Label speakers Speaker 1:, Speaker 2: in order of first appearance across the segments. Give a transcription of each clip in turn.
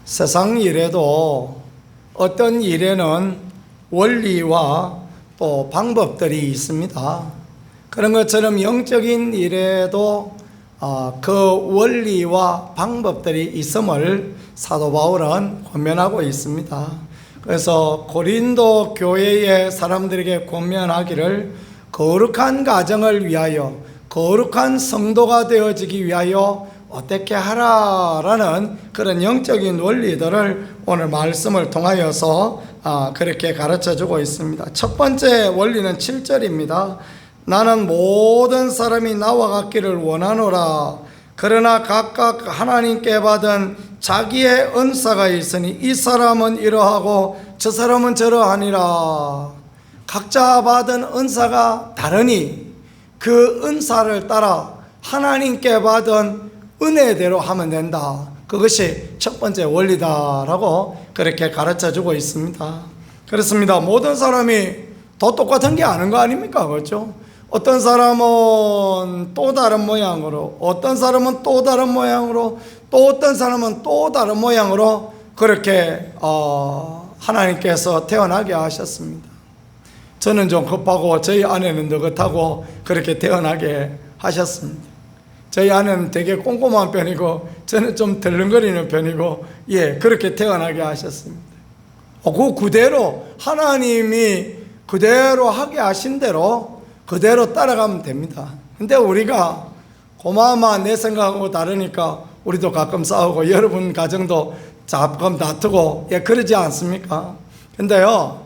Speaker 1: 세상 일에도 어떤 일에는 원리와 또 방법들이 있습니다. 그런 것처럼 영적인 일에도 그 원리와 방법들이 있음을 사도 바울은 권면하고 있습니다. 그래서 고린도 교회의 사람들에게 권면하기를 거룩한 가정을 위하여, 거룩한 성도가 되어지기 위하여 어떻게 하라라는 그런 영적인 원리들을 오늘 말씀을 통하여서 그렇게 가르쳐 주고 있습니다. 첫 번째 원리는 7절입니다. 나는 모든 사람이 나와 같기를 원하노라. 그러나 각각 하나님께 받은 자기의 은사가 있으니 이 사람은 이러하고 저 사람은 저러하니라. 각자 받은 은사가 다르니 그 은사를 따라 하나님께 받은 은혜대로 하면 된다. 그것이 첫 번째 원리다라고 그렇게 가르쳐 주고 있습니다. 그렇습니다. 모든 사람이 다 똑같은 게 아닌 거 아닙니까? 그렇죠? 어떤 사람은 또 다른 모양으로, 어떤 사람은 또 다른 모양으로, 또 어떤 사람은 또 다른 모양으로 그렇게 하나님께서 태어나게 하셨습니다. 저는 좀 급하고 저희 아내는 느긋하고 그렇게 태어나게 하셨습니다. 저희 아내는 되게 꼼꼼한 편이고 저는 좀 덜렁거리는 편이고, 그렇게 태어나게 하셨습니다. 그 그대로 하나님이 그대로 하게 하신 대로 그대로 따라가면 됩니다. 근데 우리가 고마마 내 생각하고 다르니까 우리도 가끔 싸우고 여러분 가정도 가끔 다투고 그러지 않습니까? 근데요,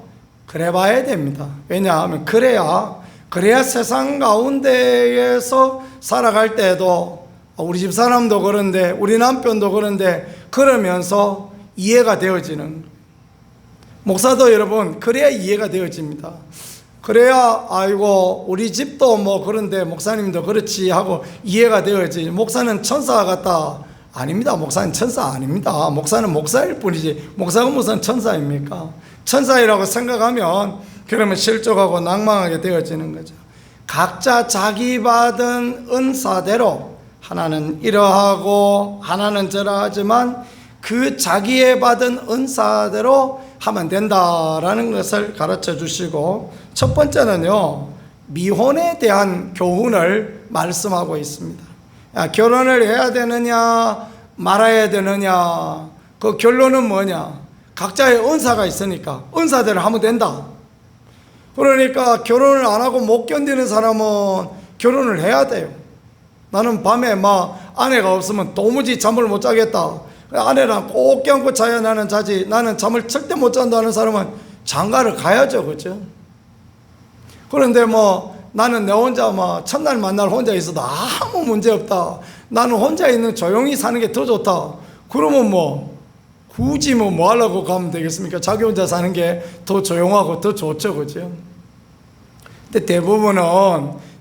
Speaker 1: 그래 봐야 됩니다. 왜냐하면 그래야 세상 가운데에서 살아갈 때도 우리 집 사람도 그런데 우리 남편도 그런데 그러면서 이해가 되어지는, 목사도 여러분 그래야 이해가 되어집니다. 그래야 아이고 우리 집도 뭐 그런데 목사님도 그렇지 하고 이해가 되어지. 목사는 천사 같다. 아닙니다. 목사는 천사 아닙니다. 목사는 목사일 뿐이지 목사가 무슨 천사입니까? 천사이라고 생각하면 그러면 실족하고 낭망하게 되어지는 거죠. 각자 자기 받은 은사대로 하나는 이러하고 하나는 저러하지만 그 자기의 받은 은사대로 하면 된다라는 것을 가르쳐 주시고, 첫 번째는요, 미혼에 대한 교훈을 말씀하고 있습니다. 결혼을 해야 되느냐 말아야 되느냐, 그 결론은 뭐냐? 각자의 은사가 있으니까 은사대로 하면 된다. 그러니까 결혼을 안 하고 못 견디는 사람은 결혼을 해야 돼요. 나는 밤에 아내가 없으면 도무지 잠을 못 자겠다, 아내랑 꼭 껴안고 자야 나는 자지, 나는 잠을 절대 못 잔다는 사람은 장가를 가야죠. 그렇죠? 그런데 나는 내 혼자 첫날 만날 혼자 있어도 아무 문제 없다, 나는 혼자 있는 조용히 사는 게 더 좋다, 그러면 굳이 뭐 하려고 가면 되겠습니까? 자기 혼자 사는 게 더 조용하고 더 좋죠. 그죠? 근데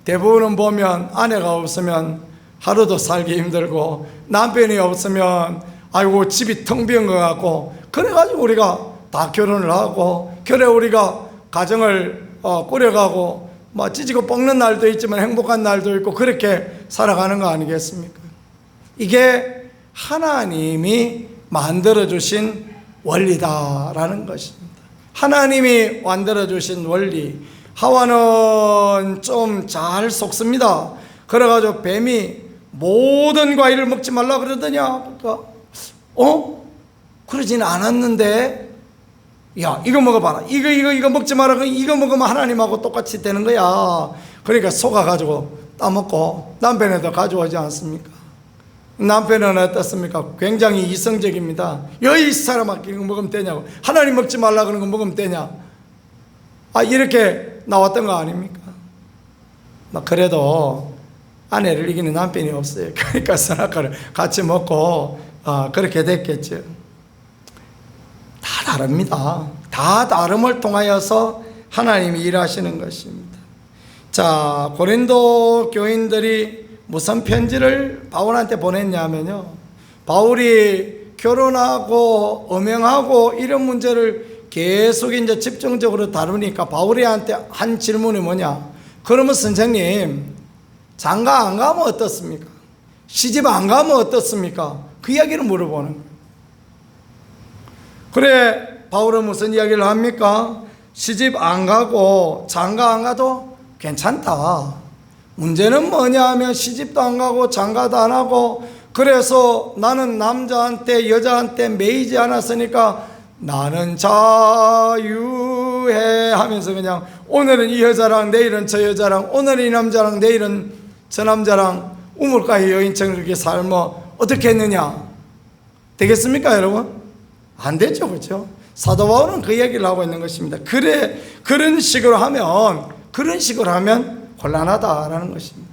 Speaker 1: 대부분은 보면 아내가 없으면 하루도 살기 힘들고, 남편이 없으면 아이고 집이 텅 비은 것 같고, 그래가지고 우리가 다 결혼을 하고, 그래 우리가 가정을 꾸려가고 찢고 볶는 날도 있지만 행복한 날도 있고 그렇게 살아가는 거 아니겠습니까? 이게 하나님이 만들어주신 원리다라는 것입니다. 하나님이 만들어주신 원리. 하와는 좀 잘 속습니다. 그래가지고 뱀이 모든 과일을 먹지 말라 그러더냐? 그러니까 그러지는 않았는데, 야 이거 먹어봐라, 이거 먹지 마라, 이거 먹으면 하나님하고 똑같이 되는 거야. 그러니까 속아가지고 따먹고 남편에도 가져오지 않습니까? 남편은 어떻습니까? 굉장히 이성적입니다. 이 사람아 이거 먹으면 되냐고, 하나님 먹지 말라 그런 거 먹으면 되냐, 이렇게 나왔던 거 아닙니까? 그래도 아내를 이기는 남편이 없어요. 그러니까 선악과를 같이 먹고 그렇게 됐겠죠. 다 다릅니다. 다 다름을 통하여서 하나님이 일하시는 것입니다. 자, 고린도 교인들이 무슨 편지를 바울한테 보냈냐면요, 바울이 결혼하고 음행하고 이런 문제를 계속 이제 집중적으로 다루니까 바울이한테 한 질문이 뭐냐? 그러면 선생님, 장가 안 가면 어떻습니까? 시집 안 가면 어떻습니까? 그 이야기를 물어보는 거예요. 그래 바울은 무슨 이야기를 합니까? 시집 안 가고 장가 안 가도 괜찮다. 문제는 뭐냐 하면 시집도 안 가고 장가도 안 하고 그래서 나는 남자한테 여자한테 매이지 않았으니까 나는 자유해 하면서 그냥 오늘은 이 여자랑 내일은 저 여자랑 오늘은 이 남자랑 내일은 저 남자랑 우물가의 여인처럼 그렇게 살면 어떻게 했느냐? 되겠습니까 여러분? 안 되죠, 그렇죠? 사도 바울은 그 얘기를 하고 있는 것입니다. 그래 그런 식으로 하면 곤란하다라는 것입니다.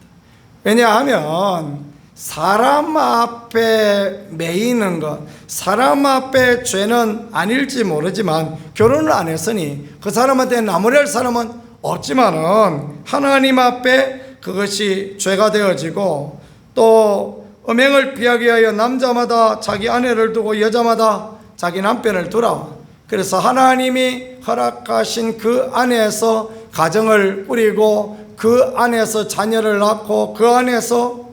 Speaker 1: 왜냐하면 사람 앞에 매이는 것, 사람 앞에 죄는 아닐지 모르지만 결혼을 안 했으니 그 사람한테 나무랄 사람은 없지만은 하나님 앞에 그것이 죄가 되어지고 또 음행을 피하기 위하여 남자마다 자기 아내를 두고 여자마다 자기 남편을 두라. 그래서 하나님이 허락하신 그 안에서 가정을 꾸리고 그 안에서 자녀를 낳고 그 안에서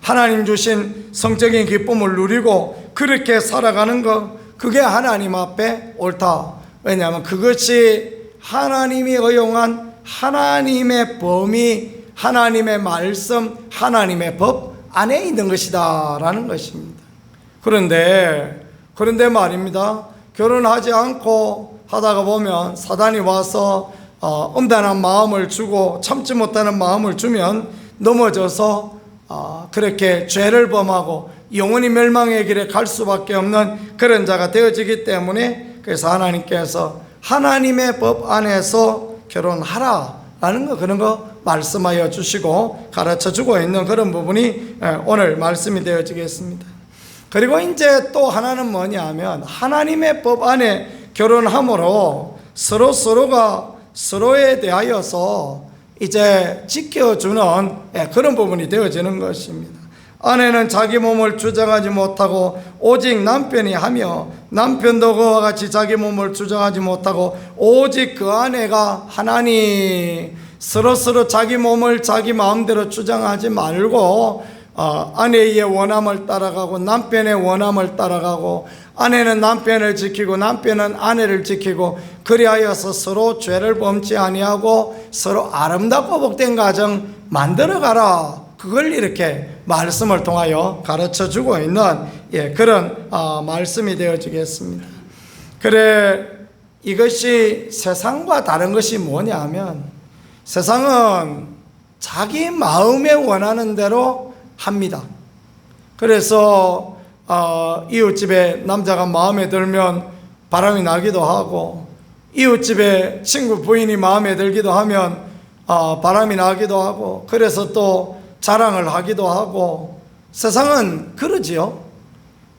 Speaker 1: 하나님 주신 성적인 기쁨을 누리고 그렇게 살아가는 것, 그게 하나님 앞에 옳다. 왜냐하면 그것이 하나님이 허용한 하나님의 범위, 하나님의 말씀, 하나님의 법 안에 있는 것이다 라는 것입니다. 그런데 말입니다. 결혼하지 않고 하다가 보면 사단이 와서 엄단한 마음을 주고 참지 못하는 마음을 주면 넘어져서 그렇게 죄를 범하고 영원히 멸망의 길에 갈 수밖에 없는 그런 자가 되어지기 때문에 그래서 하나님께서 하나님의 법 안에서 결혼하라라는 거 그런 거 말씀하여 주시고 가르쳐 주고 있는 그런 부분이 오늘 말씀이 되어지겠습니다. 그리고 이제 또 하나는 뭐냐 하면 하나님의 법 안에 결혼함으로 서로가 서로에 대하여서 이제 지켜주는 그런 부분이 되어지는 것입니다. 아내는 자기 몸을 주장하지 못하고 오직 남편이 하며 남편도 그와 같이 자기 몸을 주장하지 못하고 오직 그 아내가 하나니 서로 자기 몸을 자기 마음대로 주장하지 말고 아내의 원함을 따라가고 남편의 원함을 따라가고 아내는 남편을 지키고 남편은 아내를 지키고 그리하여서 서로 죄를 범치 아니하고 서로 아름답고 복된 가정 만들어가라. 그걸 이렇게 말씀을 통하여 가르쳐주고 있는 그런 말씀이 되어지겠습니다. 그래 이것이 세상과 다른 것이 뭐냐 하면 세상은 자기 마음에 원하는 대로 합니다. 그래서 이웃집에 남자가 마음에 들면 바람이 나기도 하고 이웃집에 친구 부인이 마음에 들기도 하면 바람이 나기도 하고 그래서 또 자랑을 하기도 하고 세상은 그러지요.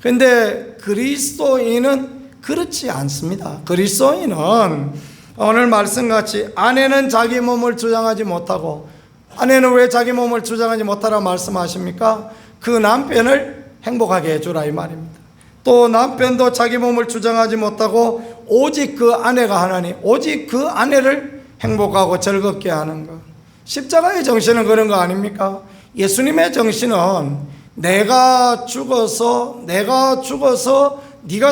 Speaker 1: 근데 그리스도인은 그렇지 않습니다. 그리스도인은 오늘 말씀같이 아내는 자기 몸을 주장하지 못하고 아내는 왜 자기 몸을 주장하지 못하라 말씀하십니까? 그 남편을 행복하게 해주라 이 말입니다. 또 남편도 자기 몸을 주장하지 못하고 오직 그 아내가 하나니 오직 그 아내를 행복하고 즐겁게 하는 것. 십자가의 정신은 그런 거 아닙니까? 예수님의 정신은 내가 죽어서 네가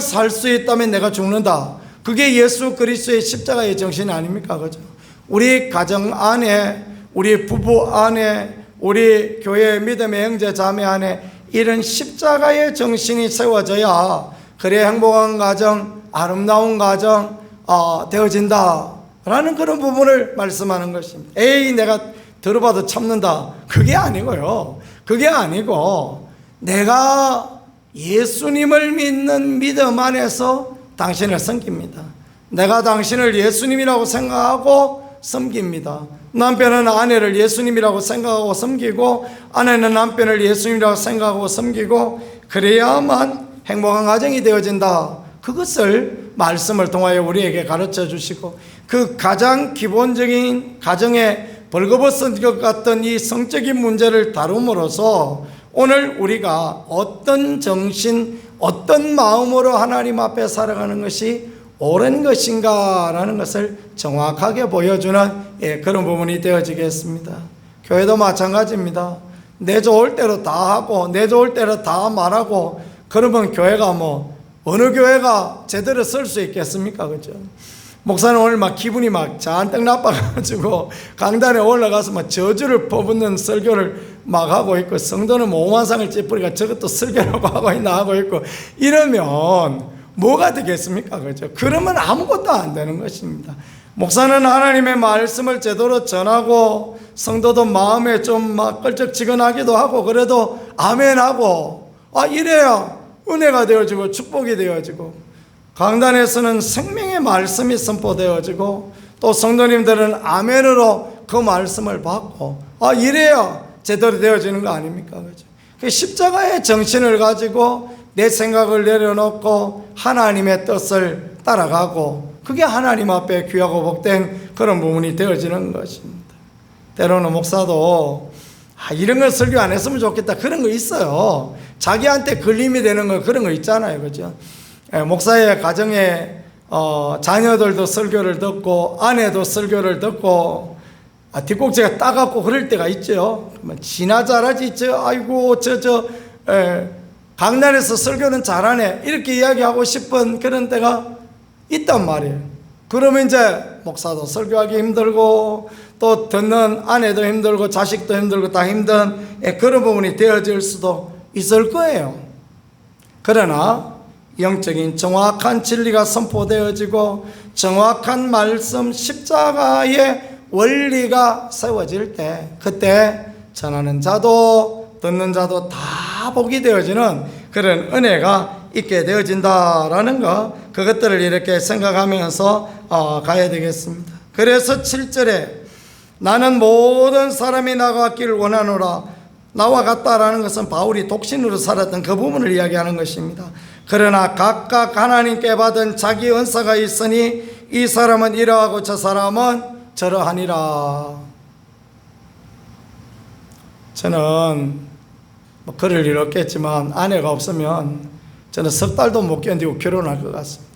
Speaker 1: 살 수 있다면 내가 죽는다. 그게 예수 그리스도의 십자가의 정신 아닙니까? 그죠? 우리 가정 안에 우리 부부 안에 우리 교회 믿음의 형제 자매 안에 이런 십자가의 정신이 세워져야 그래 행복한 가정, 아름다운 가정 되어진다 라는 그런 부분을 말씀하는 것입니다. 에이 내가 들어봐도 참는다 그게 아니고요. 그게 아니고 내가 예수님을 믿는 믿음 안에서 당신을 섬깁니다. 내가 당신을 예수님이라고 생각하고 섬깁니다. 남편은 아내를 예수님이라고 생각하고 섬기고 아내는 남편을 예수님이라고 생각하고 섬기고 그래야만 행복한 가정이 되어진다. 그것을 말씀을 통하여 우리에게 가르쳐 주시고 그 가장 기본적인 가정에 벌거벗은 것 같던 이 성적인 문제를 다룸으로써 오늘 우리가 어떤 정신, 어떤 마음으로 하나님 앞에 살아가는 것이 옳은 것인가 라는 것을 정확하게 보여주는 그런 부분이 되어지겠습니다. 교회도 마찬가지입니다. 내 좋을 대로 다 하고 내 좋을 대로 다 말하고 그러면 교회가 어느 교회가 제대로 쓸 수 있겠습니까? 그죠? 목사는 오늘 막 기분이 막 잔뜩 나빠가지고 강단에 올라가서 막 저주를 퍼붓는 설교를 막 하고 있고, 성도는 뭐 오만상을 찌푸리가 저것도 설교라고 하고 있고, 이러면 뭐가 되겠습니까? 그죠? 그러면 아무것도 안 되는 것입니다. 목사는 하나님의 말씀을 제대로 전하고, 성도도 마음에 좀 막 끌적지근하기도 하고, 그래도 아멘하고, 이래야 은혜가 되어지고 축복이 되어지고, 강단에서는 생명의 말씀이 선포되어지고, 또 성도님들은 아멘으로 그 말씀을 받고, 이래야 제대로 되어지는 거 아닙니까? 그죠? 그 십자가의 정신을 가지고 내 생각을 내려놓고 하나님의 뜻을 따라가고, 그게 하나님 앞에 귀하고 복된 그런 부분이 되어지는 것입니다. 때로는 목사도 이런 걸 설교 안 했으면 좋겠다, 그런 거 있어요. 자기한테 걸림이 되는 거, 그런 거 있잖아요. 그죠? 목사의 가정에 자녀들도 설교를 듣고 아내도 설교를 듣고 뒷꼭지가 따갑고 그럴 때가 있죠. 지나 잘하지, 아이고 강단에서 설교는 잘하네, 이렇게 이야기하고 싶은 그런 때가 있단 말이에요. 그러면 이제 목사도 설교하기 힘들고, 또 듣는 아내도 힘들고 자식도 힘들고 다 힘든 그런 부분이 되어질 수도 있을 거예요. 그러나 영적인 정확한 진리가 선포되어지고, 정확한 말씀 십자가의 원리가 세워질 때, 그때 전하는 자도 듣는 자도 다 복이 되어지는 그런 은혜가 있게 되어진다라는 것, 그것들을 이렇게 생각하면서 가야 되겠습니다. 그래서 7절에 나는 모든 사람이 나가기를 원하노라. 나와 같다라는 것은 바울이 독신으로 살았던 그 부분을 이야기하는 것입니다. 그러나 각각 하나님께 받은 자기 은사가 있으니 이 사람은 이러하고 저 사람은 저러하니라. 저는 그럴 일 없겠지만 아내가 없으면 저는 석 달도 못 견디고 결혼할 것 같습니다.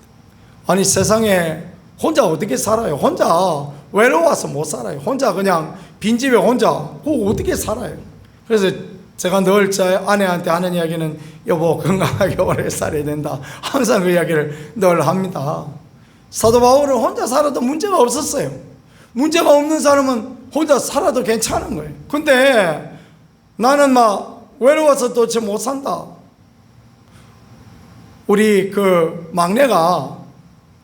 Speaker 1: 아니, 세상에 혼자 어떻게 살아요? 혼자 외로워서 못 살아요. 혼자 그냥 빈집에 혼자 그거 어떻게 살아요? 그래서 제가 늘 제 아내한테 하는 이야기는, 여보 건강하게 오래 살아야 된다, 항상 그 이야기를 늘 합니다. 사도 바울은 혼자 살아도 문제가 없었어요. 문제가 없는 사람은 혼자 살아도 괜찮은 거예요. 근데 나는 막 외로워서 도대체 못 산다. 우리 그 막내가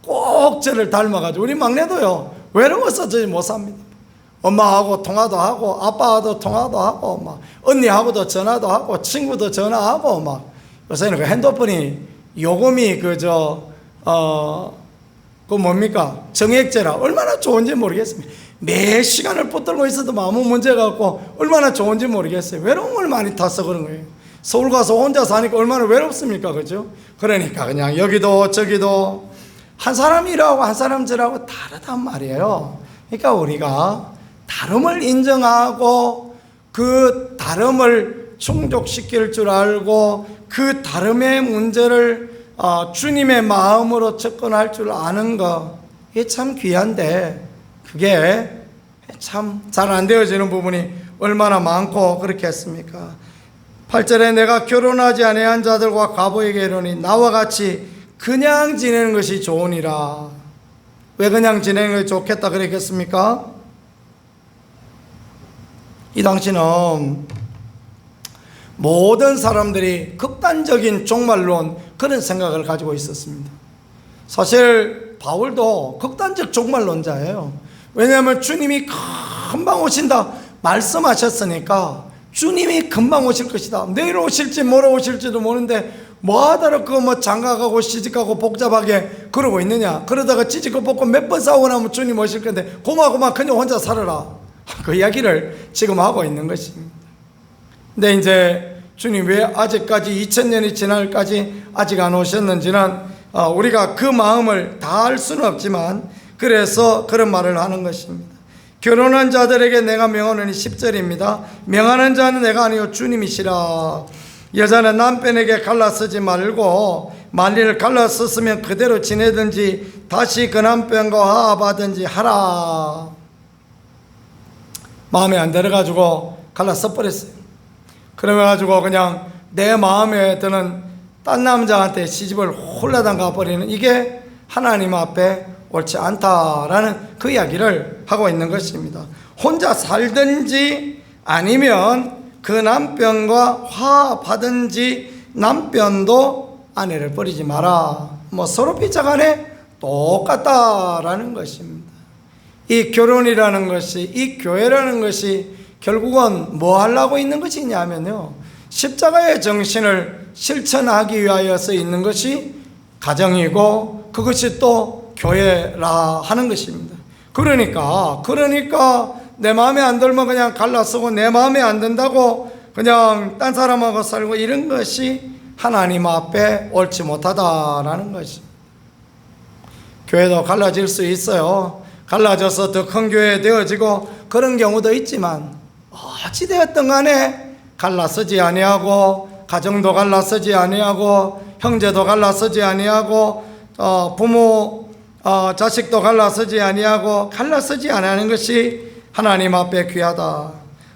Speaker 1: 꼭 저를 닮아가지고, 우리 막내도요 외로워서 저 못 삽니다. 엄마하고 통화도 하고 아빠하고 통화도 하고 막 언니하고도 전화도 하고 친구도 전화하고 막, 요새는 그 핸드폰이 요금이 뭡니까? 정액제라 얼마나 좋은지 모르겠습니다. 매 시간을 붙들고 있어도 아무 문제가 없고 얼마나 좋은지 모르겠어요. 외로움을 많이 타서 그런 거예요. 서울 가서 혼자 사니까 얼마나 외롭습니까? 그죠? 그러니까 그냥 여기도 저기도 한 사람 이러고 한 사람 저러고 다르단 말이에요. 그러니까 우리가 다름을 인정하고 그 다름을 충족시킬 줄 알고, 그 다름의 문제를 주님의 마음으로 접근할 줄 아는 거, 이게 참 귀한데 그게 참 잘 안 되어지는 부분이 얼마나 많고 그렇겠습니까? 8절에 내가 결혼하지 아니한 자들과 과부에게 이르니 나와 같이 그냥 지내는 것이 좋으니라. 왜 그냥 지내는 것이 좋겠다 그랬겠습니까? 이 당시는 모든 사람들이 극단적인 종말론, 그런 생각을 가지고 있었습니다. 사실 바울도 극단적 종말론자예요. 왜냐하면 주님이 금방 오신다 말씀하셨으니까, 주님이 금방 오실 것이다, 내일 오실지 모레 오실지도 모르는데 뭐하다로 그거 장가가고 시집가고 복잡하게 그러고 있느냐. 그러다가 찌질거 뽑고 몇 번 싸우고 나면 주님 오실 건데 고마 그냥 혼자 살아라, 그 이야기를 지금 하고 있는 것입니다. 근데 이제 주님 왜 아직까지 2000년이 지날까지 아직 안 오셨는지는 우리가 그 마음을 다 알 수는 없지만, 그래서 그런 말을 하는 것입니다. 결혼한 자들에게 내가 명하노니 10절입니다. 명하는 자는 내가 아니요 주님이시라. 여자는 남편에게 갈라서지 말고, 만일 갈라섰으면 그대로 지내든지 다시 그 남편과 화합하든지 하라. 마음에 안 들어가지고 갈라서 버렸어요. 그래가지고 그냥 내 마음에 드는 딴 남자한테 시집을 홀라당 가버리는 이게 하나님 앞에 옳지 않다라는 그 이야기를 하고 있는 것입니다. 혼자 살든지 아니면 그 남편과 화합하든지 남편도 아내를 버리지 마라. 서로 비자간에 똑같다라는 것입니다. 이 결혼이라는 것이, 이 교회라는 것이 결국은 뭐 하려고 있는 것이냐면요, 십자가의 정신을 실천하기 위하여서 있는 것이 가정이고 그것이 또 교회라 하는 것입니다. 그러니까 내 마음에 안 들면 그냥 갈라서고 내 마음에 안 든다고 그냥 딴 사람하고 살고 이런 것이 하나님 앞에 옳지 못하다라는 것입니다. 교회도 갈라질 수 있어요. 갈라져서 더 큰 교회 되어지고 그런 경우도 있지만 어찌되었든 간에 갈라서지 아니하고 가정도 갈라서지 아니하고 형제도 갈라서지 아니하고 부모 자식도 갈라서지 아니하고 갈라서지 아니하는 것이 하나님 앞에 귀하다.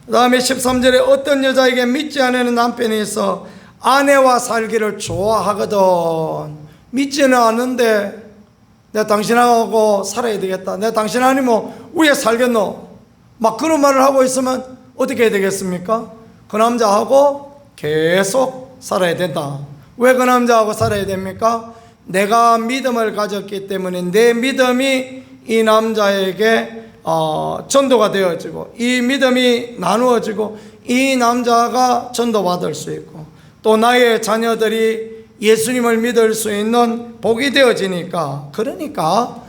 Speaker 1: 그 다음에 13절에 어떤 여자에게 믿지 않는 남편이 있어 아내와 살기를 좋아하거든. 믿지는 않는데 내가 당신하고 살아야 되겠다, 내가 당신 아니면 왜 살겠노, 막 그런 말을 하고 있으면 어떻게 해야 되겠습니까? 그 남자하고 계속 살아야 된다. 왜 그 남자하고 살아야 됩니까? 내가 믿음을 가졌기 때문에 내 믿음이 이 남자에게 전도가 되어지고 이 믿음이 나누어지고 이 남자가 전도받을 수 있고 또 나의 자녀들이 예수님을 믿을 수 있는 복이 되어지니까 그러니까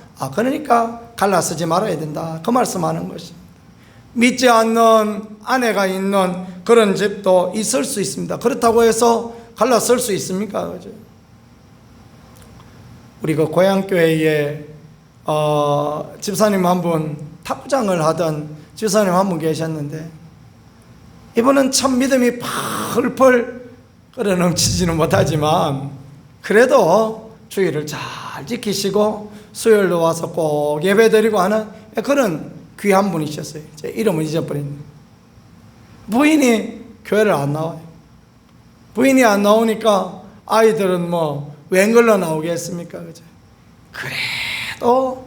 Speaker 1: 갈라서지 말아야 된다, 그 말씀하는 것입니다. 믿지 않는 아내가 있는 그런 집도 있을 수 있습니다. 그렇다고 해서 갈라설 수 있습니까? 그죠? 우리 그 고향교회에 집사님 한 분, 탁구장을 하던 집사님 한 분 계셨는데 이분은 참 믿음이 펄펄 끓어 넘치지는 못하지만 그래도 주의를 잘 지키시고 수요일도 와서 꼭 예배드리고 하는 그런 귀한 분이셨어요. 제 이름은 잊어버렸네요. 부인이 교회를 안 나와요. 부인이 안 나오니까 아이들은 웬걸로 나오겠습니까? 그죠? 그래도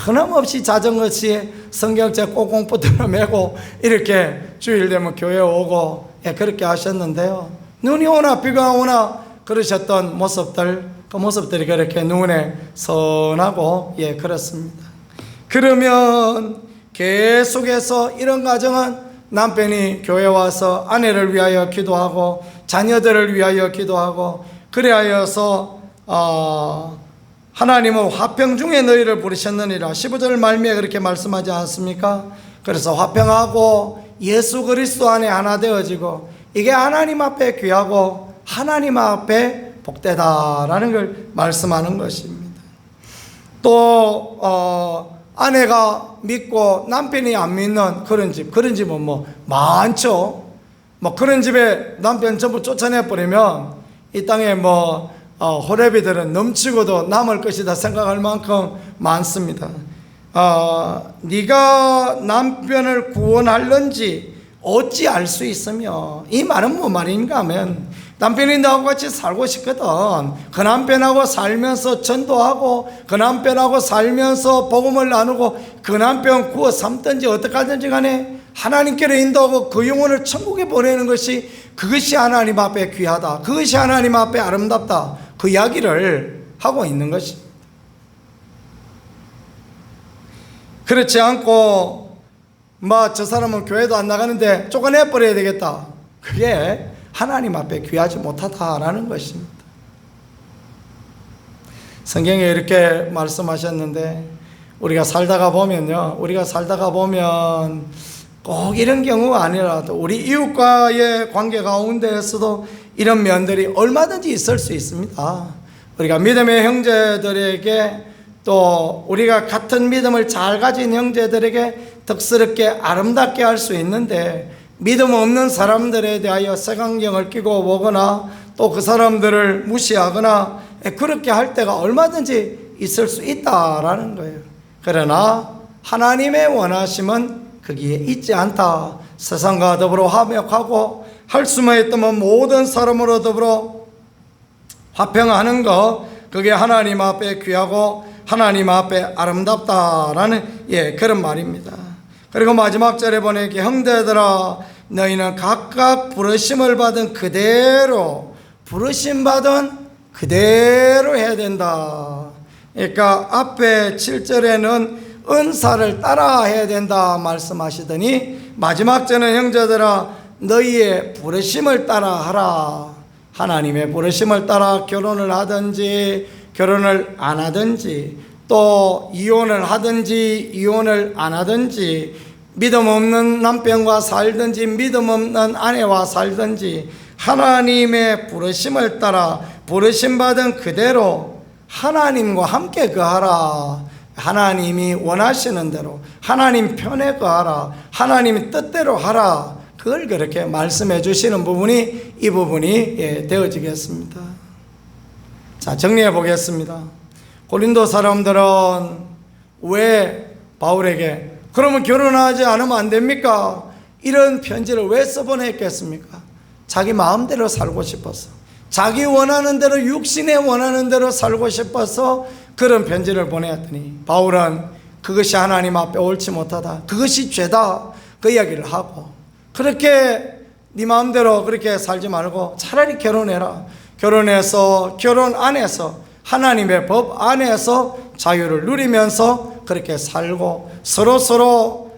Speaker 1: 변함없이 자전거시에 성경책 꼭 공부 들어매고 이렇게 주일 되면 교회 오고 그렇게 하셨는데요. 눈이 오나 비가 오나 그러셨던 모습들, 그 모습들이 그렇게 눈에 선하고 그렇습니다. 그러면 계속해서 이런 가정은 남편이 교회 와서 아내를 위하여 기도하고 자녀들을 위하여 기도하고 그리하여서 하나님은 화평 중에 너희를 부르셨느니라 15절 말미에 그렇게 말씀하지 않습니까? 그래서 화평하고 예수 그리스도 안에 하나 되어지고 이게 하나님 앞에 귀하고 하나님 앞에 복되다라는 걸 말씀하는 것입니다. 또 아내가 믿고 남편이 안 믿는 그런 집은 많죠. 그런 집에 남편 전부 쫓아내버리면 이 땅에 호레비들은 넘치고도 남을 것이다 생각할 만큼 많습니다. 네가 남편을 구원할는지 어찌 알 수 있으며, 이 말은 뭐 말인가 하면 남편이 나하고 같이 살고 싶거든. 그 남편하고 살면서 전도하고 그 남편하고 살면서 복음을 나누고 그 남편 구워 삼든지 어떻게 하든지 간에 하나님께로 인도하고 그 영혼을 천국에 보내는 것이, 그것이 하나님 앞에 귀하다, 그것이 하나님 앞에 아름답다, 그 이야기를 하고 있는 것입니다. 그렇지 않고 저 사람은 교회도 안 나가는데 쫓아내버려야 되겠다, 그게 하나님 앞에 귀하지 못하다라는 것입니다. 성경에 이렇게 말씀하셨는데 우리가 살다가 보면 꼭 이런 경우가 아니라도 우리 이웃과의 관계 가운데에서도 이런 면들이 얼마든지 있을 수 있습니다. 우리가 믿음의 형제들에게, 또 우리가 같은 믿음을 잘 가진 형제들에게 덕스럽게 아름답게 할 수 있는데, 믿음 없는 사람들에 대하여 색안경을 끼고 보거나 또 그 사람들을 무시하거나 그렇게 할 때가 얼마든지 있을 수 있다라는 거예요. 그러나 하나님의 원하심은 거기에 있지 않다. 세상과 더불어 화목하고 할 수만 있다면 모든 사람으로 더불어 화평하는 것, 그게 하나님 앞에 귀하고 하나님 앞에 아름답다라는 그런 말입니다. 그리고 마지막 절에 보니까 형제들아 너희는 각각 부르심을 받은 그대로, 부르심 받은 그대로 해야 된다. 그러니까 앞에 7절에는 은사를 따라 해야 된다 말씀하시더니 마지막 절은 형제들아 너희의 부르심을 따라 하라. 하나님의 부르심을 따라 결혼을 하든지 결혼을 안 하든지, 또 이혼을 하든지 이혼을 안 하든지, 믿음 없는 남편과 살든지 믿음 없는 아내와 살든지 하나님의 부르심을 따라 부르심 받은 그대로 하나님과 함께 거하라. 하나님이 원하시는 대로 하나님 편에 거하라. 하나님의 뜻대로 하라. 그걸 그렇게 말씀해 주시는 부분이 이 부분이 되어지겠습니다. 자, 정리해 보겠습니다. 고린도 사람들은 왜 바울에게 그러면 결혼하지 않으면 안 됩니까? 이런 편지를 왜 써보냈겠습니까? 자기 마음대로 살고 싶어서, 자기 원하는 대로, 육신에 원하는 대로 살고 싶어서 그런 편지를 보냈더니 바울은 그것이 하나님 앞에 옳지 못하다, 그것이 죄다, 그 이야기를 하고, 그렇게 네 마음대로 그렇게 살지 말고 차라리 결혼해라. 결혼해서 결혼 안에서 하나님의 법 안에서 자유를 누리면서 그렇게 살고 서로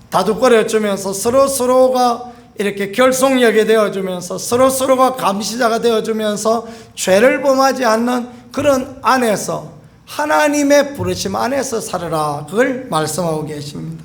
Speaker 1: 다독거려 주면서 서로가 이렇게 결속력이 되어 주면서 서로가 감시자가 되어 주면서 죄를 범하지 않는 그런 안에서 하나님의 부르심 안에서 살아라. 그걸 말씀하고 계십니다.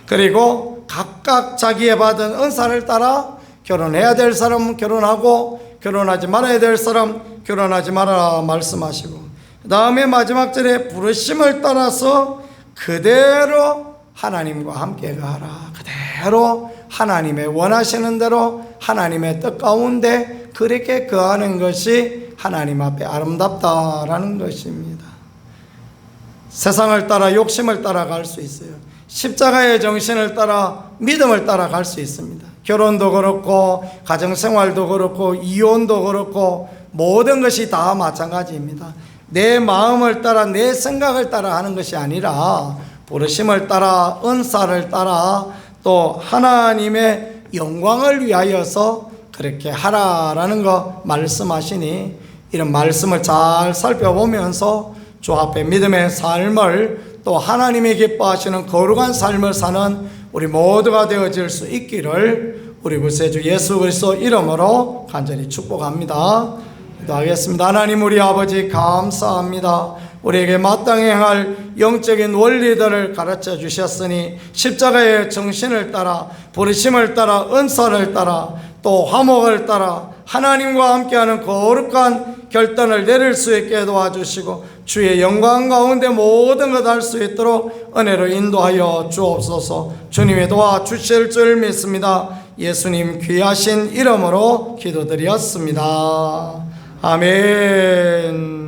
Speaker 1: 그리고 각각 자기의 받은 은사를 따라 결혼해야 될 사람은 결혼하고 결혼하지 말아야 될 사람 결혼하지 말아라 말씀하시고, 그 다음에 마지막 절에 부르심을 따라서 그대로 하나님과 함께 가라. 그대로 하나님의 원하시는 대로 하나님의 뜻 가운데 그렇게 거하는 것이 하나님 앞에 아름답다라는 것입니다. 세상을 따라 욕심을 따라 갈 수 있어요. 십자가의 정신을 따라 믿음을 따라 갈 수 있습니다. 결혼도 그렇고 가정생활도 그렇고 이혼도 그렇고 모든 것이 다 마찬가지입니다. 내 마음을 따라 내 생각을 따라 하는 것이 아니라 부르심을 따라 은사를 따라 또 하나님의 영광을 위하여서 그렇게 하라라는 거 말씀하시니, 이런 말씀을 잘 살펴보면서 주 앞에 믿음의 삶을 또 하나님이 기뻐하시는 거룩한 삶을 사는 우리 모두가 되어질 수 있기를 우리 구세주 예수 그리스도 이름으로 간절히 축복합니다. 기도하겠습니다. 하나님 우리 아버지 감사합니다. 우리에게 마땅히 행할 영적인 원리들을 가르쳐 주셨으니 십자가의 정신을 따라 부르심을 따라 은사를 따라 또 화목을 따라 하나님과 함께하는 거룩한 결단을 내릴 수 있게 도와주시고 주의 영광 가운데 모든 것 할 수 있도록 은혜로 인도하여 주옵소서. 주님이 도와주실 줄 믿습니다. 예수님 귀하신 이름으로 기도드렸습니다. 아멘.